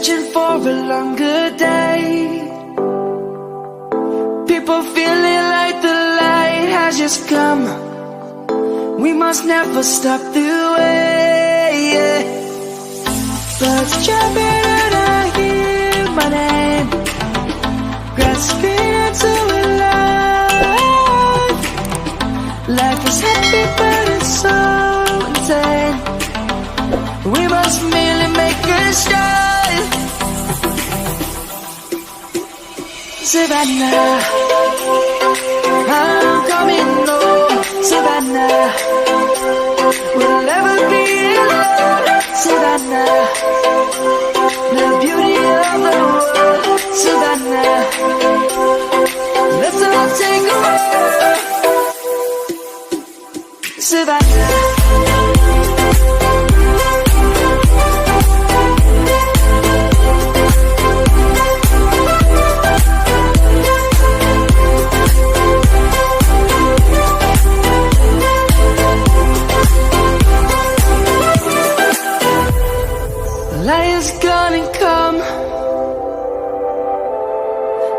searching for a longer day. People feeling like the light has just come. We must never stop the way. Birds jumping and I hear my name, grasping into a life. Life is happy but it's so insane. We must merely make a start. Savannah, I'm coming home. Savannah, we'll never be alone. Savannah, the beauty of the world. Savannah, let's all take a walk. Savannah. Light is gonna come.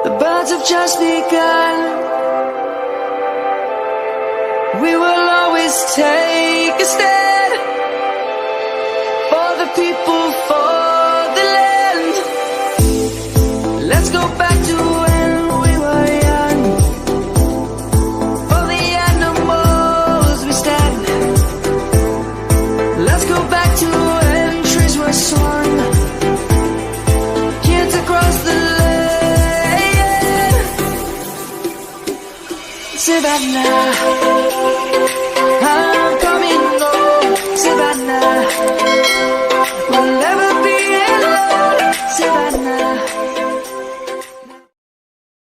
The birds have just begun. We will always take a stand for the people, for the land. Let's go back to when we were young. For the animals we stand. Let's go back to when trees were swung. Kids across the land. Savannah.